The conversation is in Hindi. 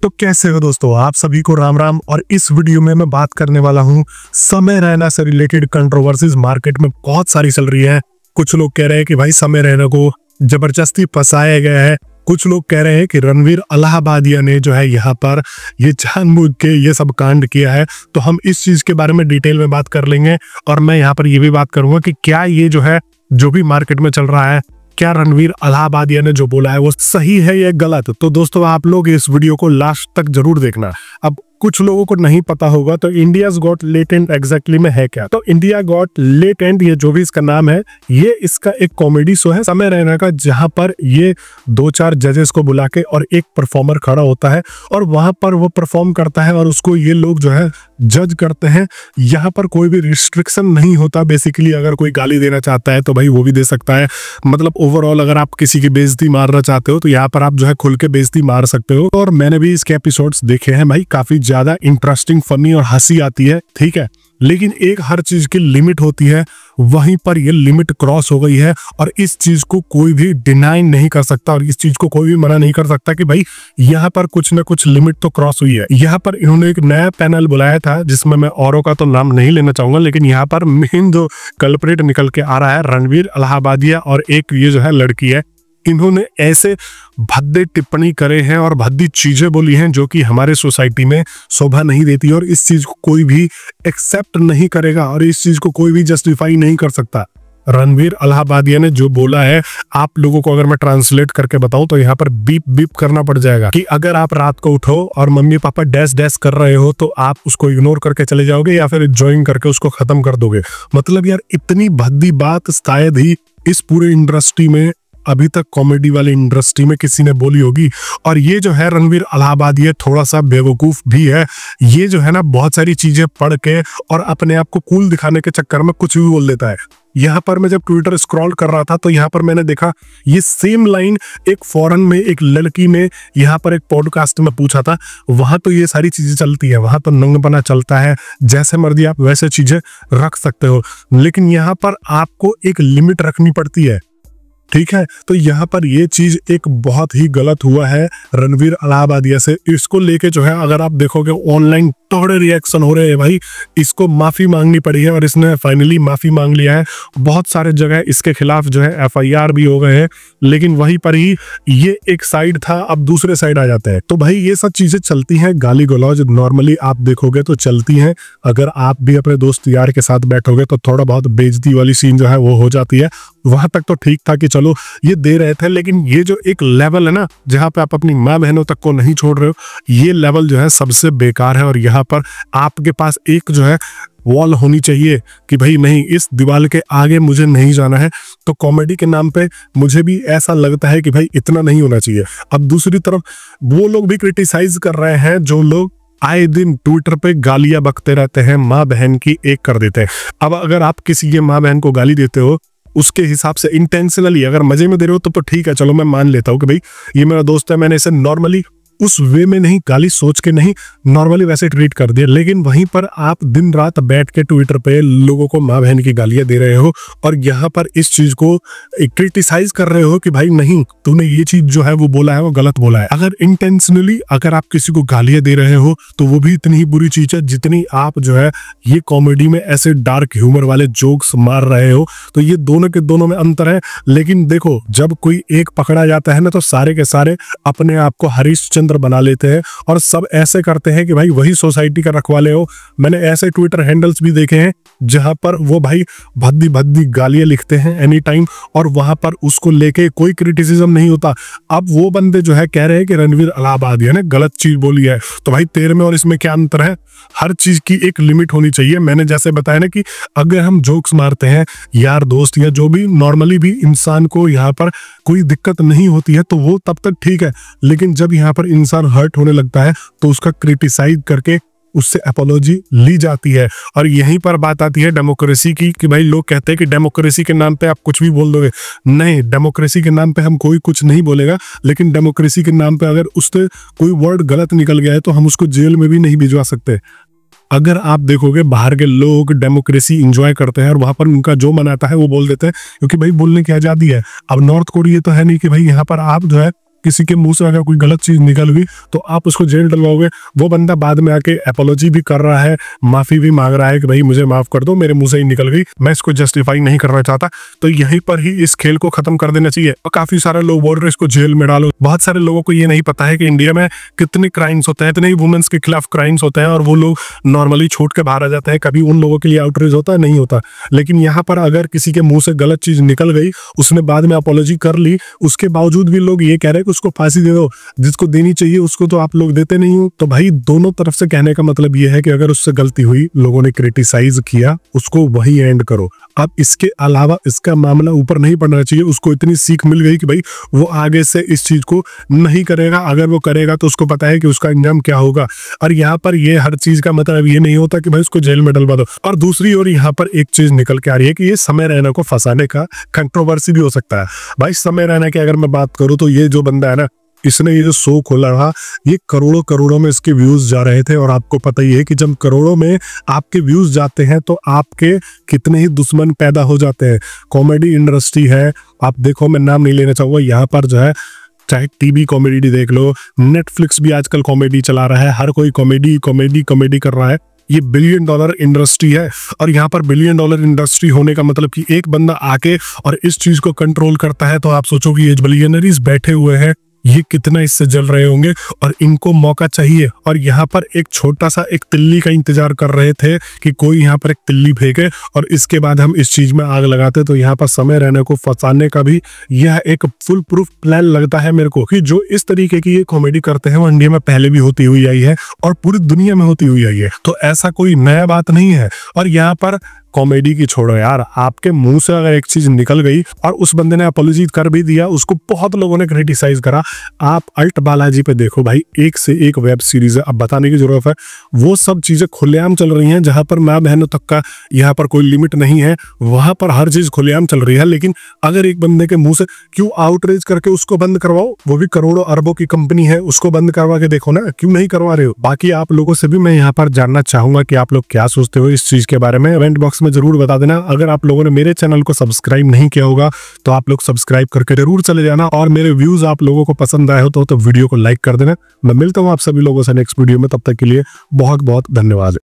तो कैसे हो दोस्तों, आप सभी को राम राम। और इस वीडियो में मैं बात करने वाला हूं समय रैना से रिलेटेड कंट्रोवर्सीज मार्केट में बहुत सारी चल रही है। कुछ लोग कह रहे हैं कि भाई समय रैना को जबरदस्ती फंसाया गया है। कुछ लोग कह रहे हैं कि रणवीर इलाहाबादिया ने जो है यहाँ पर ये जानबूझ के ये सब कांड किया है। तो हम इस चीज के बारे में डिटेल में बात कर लेंगे और मैं यहाँ पर ये भी बात करूंगा कि क्या ये जो है जो भी मार्केट में चल रहा है, क्या रणवीर इलाहाबादिया ने जो बोला है वो सही है या गलत। तो दोस्तों आप लोग इस वीडियो को लास्ट तक जरूर देखना। अब कुछ लोगों को नहीं पता होगा तो इंडियाज गॉट लेटेंट एग्जैक्टली में है क्या। तो इंडिया गॉट लेटेंट, ये जो भी इसका नाम है, ये इसका एक कॉमेडी शो है समय रैना का, जहां पर ये 2-4 जजेस को बुला के और एक परफॉर्मर खड़ा होता है और वहां पर वो परफॉर्म करता है और उसको ये लोग जो है जज करते हैं। यहाँ पर कोई भी रिस्ट्रिक्शन नहीं होता। बेसिकली अगर कोई गाली देना चाहता है तो भाई वो भी दे सकता है। मतलब ओवरऑल अगर आप किसी की बेइज्जती मारना चाहते हो तो यहाँ पर आप जो है खुल के बेइज्जती मार सकते हो। और मैंने भी इसके एपिसोड्स देखे हैं भाई, काफी ज्यादा इंटरेस्टिंग, फनी और हंसी आती है, ठीक है। लेकिन एक हर चीज की लिमिट होती है, वहीं पर ये लिमिट क्रॉस हो गई है और इस चीज को कोई भी डिनाई नहीं कर सकता और इस चीज को कोई भी मना नहीं कर सकता कि भाई यहाँ पर कुछ ना कुछ लिमिट तो क्रॉस हुई है। यहाँ पर इन्होंने एक नया पैनल बुलाया था जिसमें मैं औरों का तो नाम नहीं लेना चाहूंगा, लेकिन यहाँ पर मेन जो कल्प्रेट निकल के आ रहा है रणवीर इलाहाबादिया और एक ये जो है लड़की है। इन्होंने ऐसे भद्दे टिप्पणी करे हैं और भद्दी चीजें बोली हैं जो कि हमारे सोसाइटी में शोभा नहीं देती और इस चीज को कोई भी एक्सेप्ट नहीं करेगा और इस चीज को कोई भी जस्टिफाई नहीं कर सकता। रणवीर इलाहाबादिया ने जो बोला है, आप लोगों को अगर मैं ट्रांसलेट करके बताऊं तो यहाँ पर बीप बीप करना पड़ जाएगा कि अगर आप रात को उठो और मम्मी पापा डैश डैश कर रहे हो तो आप उसको इग्नोर करके चले जाओगे या फिर ज्वाइन करके उसको खत्म कर दोगे। मतलब यार इतनी भद्दी बात शायद ही इस पूरे इंडस्ट्री में अभी तक कॉमेडी वाले इंडस्ट्री में किसी ने बोली होगी। और ये जो है रणवीर इलाहाबादिया थोड़ा सा बेवकूफ भी है। ये जो है ना बहुत सारी चीजें पढ़ के और अपने आप को कूल दिखाने के चक्कर में कुछ भी बोल देता है। यहाँ पर मैं जब ट्विटर स्क्रॉल कर रहा था तो यहाँ पर मैंने देखा ये सेम लाइन एक फॉरेन में एक लड़की ने यहाँ पर एक पॉडकास्ट में पूछा था। वहां तो ये सारी चीजें चलती है, वहां तो नंगपना चलता है, जैसे मर्जी आप वैसे चीजें रख सकते हो, लेकिन यहाँ पर आपको एक लिमिट रखनी पड़ती है, ठीक है। तो यहाँ पर ये चीज एक बहुत ही गलत हुआ है रणवीर इलाहाबादिया से। इसको लेके जो है अगर आप देखोगे ऑनलाइन थोड़े रिएक्शन हो रहे हैं भाई। इसको माफी मांगनी पड़ी है और इसने फाइनली माफी मांग लिया है। बहुत सारे जगह इसके खिलाफ जो है FIR भी हो गए हैं, लेकिन वहीं पर ही ये एक साइड था, अब दूसरे साइड आ जाता है। तो भाई ये सब चीजें चलती हैं, गाली गलौज नॉर्मली आप देखोगे तो चलती हैं। अगर आप भी अपने दोस्त यार के साथ बैठोगे तो थोड़ा बहुत बेइज्जती वाली सीन जो है वो हो जाती है। वहां तक तो ठीक था कि चलो ये दे रहे थे, लेकिन ये जो एक लेवल है ना जहां पे आप अपनी माँ बहनों तक को नहीं छोड़ रहे हो, ये लेवल जो है सबसे बेकार है। और यहाँ पर आपके पास एक जो है वॉल होनी चाहिए कि भाई नहीं, इस दीवार के आगे मुझे नहीं जाना है। तो कॉमेडी के नाम पे मुझे भी ऐसा लगता है कि भाई इतना नहीं होना चाहिए। अब दूसरी तरफ वो लोग भी क्रिटिसाइज कर रहे हैं जो लोग आए दिन ट्विटर पे गालियां बकते रहते हैं, माँ बहन की एक कर देते हैं। अब अगर आप किसी के माँ बहन को गाली देते हो उसके हिसाब से इंटेंशनली अगर मजे में दे रहे हो तो ठीक है, चलो मैं मान लेता हूँ कि भाई ये मेरा दोस्त है, मैंने इसे नॉर्मली उस वे में नहीं, गाली सोच के नहीं, नॉर्मली वैसे ट्रीट कर दिया। लेकिन वहीं पर आप दिन रात बैठ के ट्विटर पे लोगों को माँ बहन की गालियां दे रहे हो और यहाँ पर इस चीज को क्रिटिसाइज कर रहे हो कि भाई नहीं, तूने ये चीज जो है वो बोला है वो गलत बोला है। अगर इंटेंशनली अगर आप किसी को गालियां दे रहे हो तो वो भी इतनी ही बुरी चीज है जितनी आप जो है ये कॉमेडी में ऐसे डार्क ह्यूमर वाले जोक्स मार रहे हो। तो ये दोनों के दोनों में अंतर है। लेकिन देखो जब कोई एक पकड़ा जाता है ना तो सारे के सारे अपने आप को हरीशचंद्र बना लेते हैं और सब ऐसे करते हैं कि भाई वही सोसाइटी का रखवाले हो। मैंने ऐसे ट्विटर हैंडल्स भी देखे हैं जहां पर वो भाई भद्दी भद्दी गालियां लिखते हैं एनी टाइम और वहां पर उसको लेके कोई क्रिटिसिज्म नहीं होता। अब वो बंदे जो है कह रहे हैं कि रणवीर इलाहाबादिया ने गलत चीज बोली है। तो भाई तेरे में और इसमें क्या अंतर है? हर चीज की एक लिमिट होनी चाहिए। मैंने जैसे बताया ना कि अगर हम जोक्स मारते हैं यार दोस्त या जो भी नॉर्मली भी इंसान को यहाँ पर कोई दिक्कत नहीं होती है तो वो तब तक ठीक है, लेकिन जब यहाँ पर इंसान हर्ट होने लगता है तो उसका क्रिटिसाइज करके उससे अपोलॉजी ली जाती है। और यहीं पर बात आती है डेमोक्रेसी की कि भाई लोग कहते हैं कि डेमोक्रेसी के नाम पे आप कुछ भी बोल दोगे। नहीं, डेमोक्रेसी के नाम पे हम कोई कुछ नहीं बोलेगा, लेकिन डेमोक्रेसी के नाम पे अगर उससे कोई वर्ड गलत निकल गया है तो हम उसको जेल में भी नहीं भिजवा सकते। अगर आप देखोगे बाहर के लोग डेमोक्रेसी एंजॉय करते हैं और वहां पर उनका जो मन आता है वो बोल देते हैं, क्योंकि भाई बोलने की आजादी है। अब नॉर्थ कोरिया तो है नहीं कि भाई यहाँ पर आप जो है किसी के मुंह से अगर कोई गलत चीज निकल गई तो आप उसको जेल डलवाओगे। वो बंदा बाद में आके अपोलॉजी भी कर रहा है, माफी भी मांग रहा है कि भाई मुझे माफ कर दो, मेरे मुंह से ही निकल गई, मैं इसको जस्टिफाई नहीं करना चाहता। तो यहीं पर ही इस खेल को खत्म कर देना चाहिए। और काफी सारे लोग बोल रहे हैं इसको जेल में डालो। बहुत सारे लोगों को ये नहीं पता है कि इंडिया में कितने क्राइम्स होते हैं, इतने ही वुमेन्स के खिलाफ क्राइम्स होते हैं और वो लोग नॉर्मली छोड़ के बाहर आ जाते हैं। कभी उन लोगों के लिए आउटरीच होता है? नहीं होता। लेकिन यहाँ पर अगर किसी के मुंह से गलत चीज निकल गई, उसने बाद में अपॉलॉजी कर ली, उसके बावजूद भी लोग ये कह रहे हैं कि उसको फांसी दे दो, जिसको देनी चाहिए उसको तो आप लोग देते नहीं हो। तो भाई दोनों तरफ से कहने का मतलब ये है कि अगर उससे गलती हुई, लोगों ने क्रिटिसाइज किया, उसको वही एंड करो। अब इसके अलावा इसका मामला ऊपर नहीं पड़ना चाहिए। उसको इतनी सीख मिल गई कि भाई वो आगे से इस चीज को नहीं करेगा। अगर वो करेगा तो उसको पता है कि उसका अंजाम क्या होगा। और यहाँ पर ये हर चीज का मतलब ये नहीं होता कि भाई उसको जेल में डलवा दो। और दूसरी ओर यहाँ पर एक चीज निकल के आ रही है कि ये समय रैना को फंसाने का कंट्रोवर्सी भी हो सकता है। भाई समय रैना की अगर मैं बात करूं तो ये जो बंदा है ना, इसने ये जो शो खोला रहा, ये करोड़ों करोड़ों में इसके व्यूज जा रहे थे। और आपको पता ही है कि जब करोड़ों में आपके व्यूज जाते हैं तो आपके कितने ही दुश्मन पैदा हो जाते हैं। कॉमेडी इंडस्ट्री है, आप देखो, मैं नाम नहीं लेना चाहूंगा, यहाँ पर जो है चाहे टीवी कॉमेडी देख लो, नेटफ्लिक्स भी आजकल कॉमेडी चला रहा है, हर कोई कॉमेडी कॉमेडी कॉमेडी कर रहा है। ये $1 बिलियन इंडस्ट्री है। और यहाँ पर $1 बिलियन इंडस्ट्री होने का मतलब कि एक बंदा आके और इस चीज को कंट्रोल करता है। तो आप सोचो कि ये बिलियनरीज बैठे हुए हैं, ये कितना इससे जल रहे होंगे और इनको मौका चाहिए। और यहाँ पर एक छोटा सा एक तिल्ली का इंतजार कर रहे थे कि कोई यहाँ पर एक तिल्ली फेंके और इसके बाद हम इस चीज में आग लगाते। तो यहाँ पर समय रैना को फंसाने का भी यह एक फुल प्रूफ प्लान लगता है मेरे को, कि जो इस तरीके की ये कॉमेडी करते हैं वो इंडिया में पहले भी होती हुई आई है और पूरी दुनिया में होती हुई आई है। तो ऐसा कोई नया बात नहीं है। और यहाँ पर कॉमेडी की छोड़ो यार, आपके मुंह से अगर एक चीज निकल गई और उस बंदे ने अपॉलॉजी कर भी दिया, उसको बहुत लोगों ने क्रिटिसाइज करा। आप अल्ट बालाजी पे देखो भाई, एक से एक वेब सीरीज है, अब बताने की जरूरत है। वो सब चीजें खुलेआम चल रही हैं, जहां पर माँ बहनों तक का यहाँ पर कोई लिमिट नहीं है, वहां पर हर चीज खुलेआम चल रही है। लेकिन अगर एक बंदे के मुंह से क्यों आउटरीच करके उसको बंद करवाओ, वो भी करोड़ों अरबों की कंपनी है, उसको बंद करवा के देखो ना, क्यों नहीं करवा रहे हो। बाकी आप लोगों से भी मैं यहाँ पर जानना चाहूंगा कि आप लोग क्या सोचते हो इस चीज के बारे में, कमेंट बॉक्स में जरूर बता देना। अगर आप लोगों ने मेरे चैनल को सब्सक्राइब नहीं किया होगा तो आप लोग सब्सक्राइब करके जरूर चले जाना। और मेरे व्यूज आप लोगों को पसंद आए हो तो वीडियो को लाइक कर देना। मैं मिलता हूं आप सभी लोगों से नेक्स्ट वीडियो में, तब तक के लिए बहुत बहुत धन्यवाद।